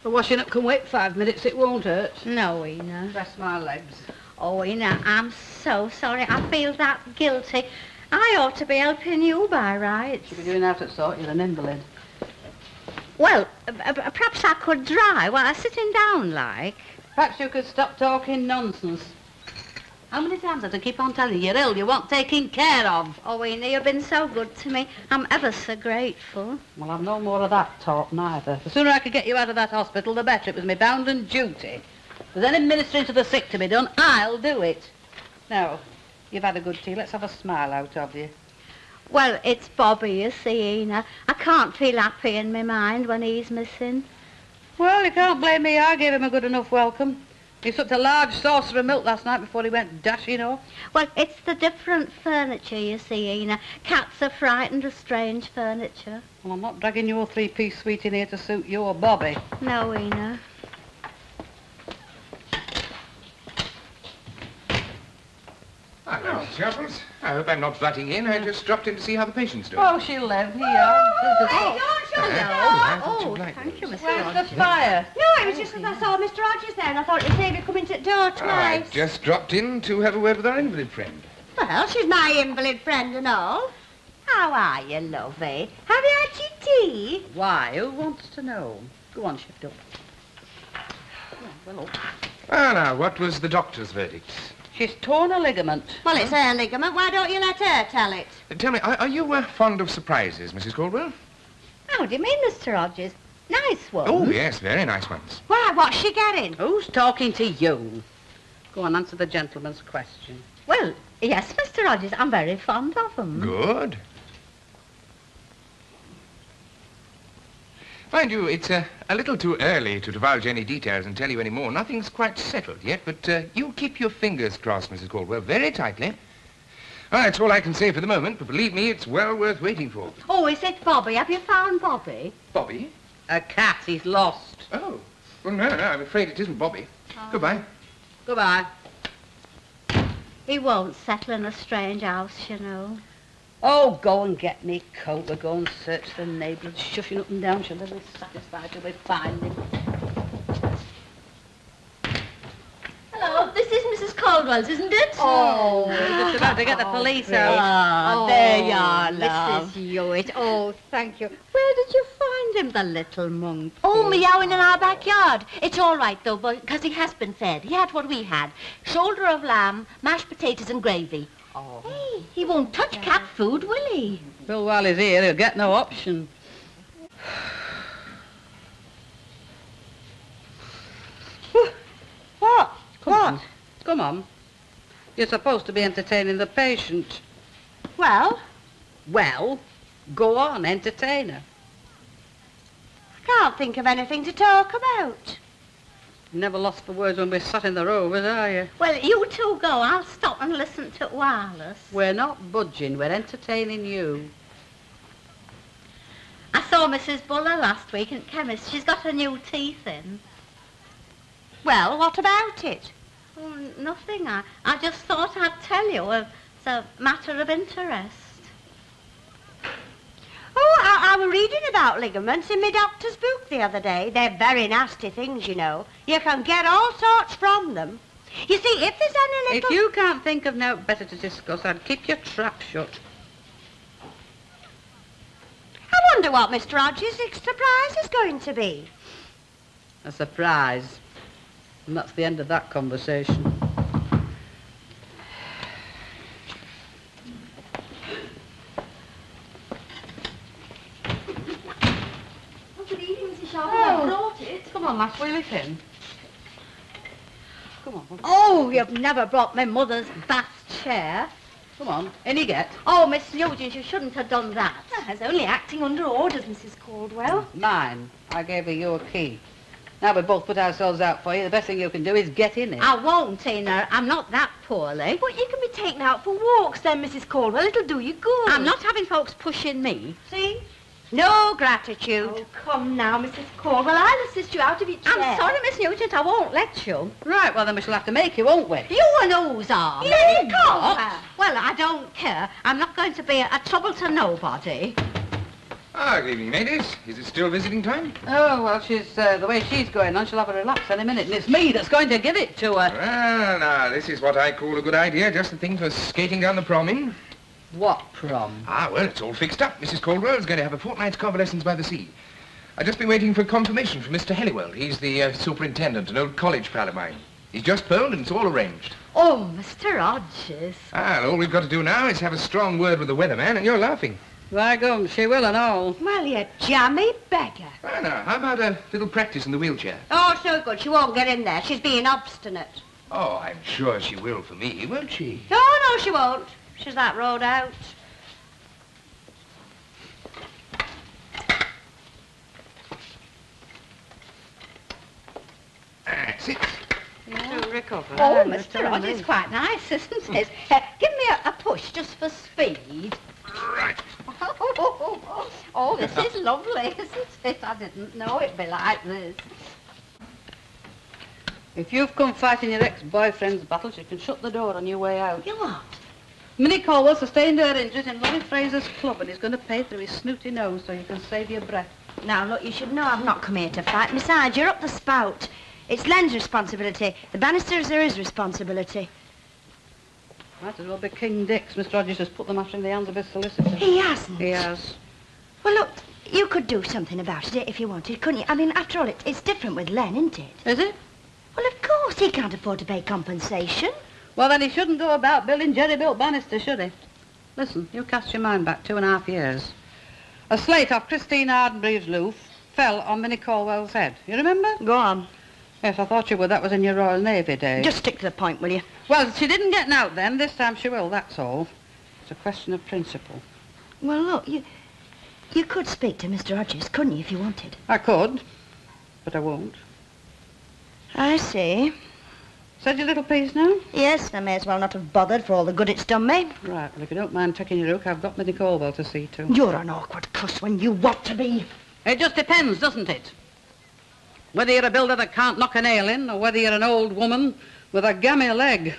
The washing up can wait 5 minutes, it won't hurt. No, Ina. Rest my legs. Oh, Ina, I'm so sorry. I feel that guilty. I ought to be helping you by rights. Should be doing out at sort. You're an invalid. Well, perhaps I could dry while I'm sitting down, like. Perhaps you could stop talking nonsense. How many times have I keep on telling you you're ill, you want taking care of? Oh, Ina, you've been so good to me. I'm ever so grateful. Well, I've no more of that talk, neither. The sooner I could get you out of that hospital, the better. It was my bounden duty. If there's any ministering to the sick to be done, I'll do it. Now, you've had a good tea. Let's have a smile out of you. Well, it's Bobby, you see, Ina. I can't feel happy in my mind when he's missing. Well, you can't blame me. I gave him a good enough welcome. He sucked a large saucer of milk last night before he went dashing off. Well, it's the different furniture, you see, Ina. Cats are frightened of strange furniture. Well, I'm not dragging your three-piece suite in here to suit your Bobby. No, Ina. Hello, Sharples. I hope I'm not butting in. I just dropped in to see how the patient's doing. Oh, she'll live. Here. Hey, Oh, thank you, Mr. Where's Rogers. the fire? No, it was just because I saw Mr. Rogers there and I thought it'd save you coming to the door I twice. just dropped in to have a word with our invalid friend. Well, she's my invalid friend and all. How are you, lovey? Have you had your tea? Why? Who wants to know? Go on, shift up. Well, up. Ah, now, what was the doctor's verdict? She's torn a ligament. Well, it's her ligament. Why don't you let her tell it? Tell me, are you fond of surprises, Mrs. Caldwell? How do you mean, Mr. Rogers? Nice one. Oh, yes, very nice ones. Why, what's she getting? Who's talking to you? Go on, answer the gentleman's question. Well, yes, Mr. Rogers, I'm very fond of them. Good. Mind you, it's a little too early to divulge any details and tell you any more. Nothing's quite settled yet, but you keep your fingers crossed, Mrs. Caldwell, very tightly. Well, that's all I can say for the moment, but believe me, it's well worth waiting for. Oh, is it Bobby? Have you found Bobby? Bobby? A cat, he's lost. Oh. Well, no, I'm afraid it isn't Bobby. Goodbye. Goodbye. He won't settle in a strange house, you know. Oh, go and get me coat or go and search the neighbourhood, shuffling up and down. She'll never be satisfied till we find him. Hello, this is Mrs. Caldwell's, isn't it? Oh, we're just about to get the police out. Oh, there you are, love. Mrs. Hewitt. Oh, thank you. Where did you find him, the little monkey? Oh, meowing in our backyard. It's all right, though, because he has been fed. He had what we had. Shoulder of lamb, mashed potatoes and gravy. Oh. Hey, he won't touch cat food, will he? Well, while he's here, he'll get no option. What? Come on. Come on. You're supposed to be entertaining the patient. Well, Well, go on, entertain her. I can't think of anything to talk about. Never lost for words when we're sat in the rovers, are you? Well, you two go. I'll stop and listen to wireless. We're not budging, we're entertaining you. I saw Mrs. Buller last week in chemist. She's got her new teeth in. Well, what about it? Oh, nothing. I just thought I'd tell you. It's a matter of interest. Oh, I was reading about ligaments in my doctor's book the other day. They're very nasty things, you know. You can get all sorts from them. You see, if there's any little... If you can't think of no better to discuss, I'd keep your trap shut. I wonder what Mr. Rogers' surprise is going to be. A surprise. And that's the end of that conversation. Good evening, Mrs. Sharples. I brought it. Come on, lass, wheel it in. Come on. Oh, you've never brought my mother's bath chair. Come on, in you get. Oh, Miss Nugent, you shouldn't have done that. I was only acting under orders, Mrs. Caldwell. Mine. I gave her your key. Now we've both put ourselves out for you. The best thing you can do is get in it. I won't, Tina. I'm not that poorly. But you can be taken out for walks then, Mrs. Caldwell. It'll do you good. I'm not having folks pushing me. See? No gratitude. Oh, come now, Mrs. Caldwell. I'll assist you out of your chair. I'm sorry, Miss Nugent. I won't let you. Right, well then we shall have to make you, won't we? You and who's are. Let it go. Well, I don't care. I'm not going to be a trouble to nobody. Ah, good evening, ladies. Is it still visiting time? Oh, well, she's, the way she's going on, she'll have a relapse any minute, and it's me that's going to give it to her. Well, now, this is what I call a good idea. Just the thing for skating down the prom in. What prom? Ah, well, it's all fixed up. Mrs. Caldwell's going to have a fortnight's convalescence by the sea. I've just been waiting for confirmation from Mr. Helliwell. He's the superintendent, an old college pal of mine. He's just phoned and it's all arranged. Oh, Mr. Hodges. Ah, all we've got to do now is have a strong word with the weatherman, and you're laughing. By gum, she will and all. Well, you jammy beggar. Ah, now, how about a little practice in the wheelchair? Oh, it's no good. She won't get in there. She's being obstinate. Oh, I'm sure she will for me, won't she? Oh, no, she won't. She's that road out. That's it. To recover. Oh, Mr. Hodges, quite nice, isn't it? Give me a push just for speed. Right. Oh, this is lovely, isn't it? I didn't know it'd be like this. If you've come fighting your ex-boyfriend's battles, you can shut the door on your way out. You what? Minnie Caldwell sustained her injuries in Laurie Fraser's club, and he's going to pay through his snooty nose so you can save your breath. Now, look, you should know I've not come here to fight. Besides, you're up the spout. It's Len's responsibility. The Bannisters are his responsibility. Might as well be King Dick's. Mr. Rogers has put the matter in the hands of his solicitor. He hasn't. He has. Well, look, you could do something about it if you wanted, couldn't you? I mean, after all, it's different with Len, isn't it? Is it? Well, of course, he can't afford to pay compensation. Well, then he shouldn't go about building jerry-built banisters, should he? Listen, you cast your mind back 2.5 years. A slate off Christine Ardenbree's roof fell on Minnie Caldwell's head. You remember? Go on. Yes, I thought you would. That was in your Royal Navy days. Just stick to the point, will you? Well, she didn't get out then. This time she will, that's all. It's a question of principle. Well, look, you could speak to Mr. Hodges, couldn't you, if you wanted? I could, but I won't. I see. Said your little piece now? Yes, I may as well not have bothered for all the good it's done me. Right, well, if you don't mind taking your hook, I've got Minnie Caldwell to see to. You're an awkward cuss when you want to be. It just depends, doesn't it? Whether you're a builder that can't knock a nail in, or whether you're an old woman with a gammy leg.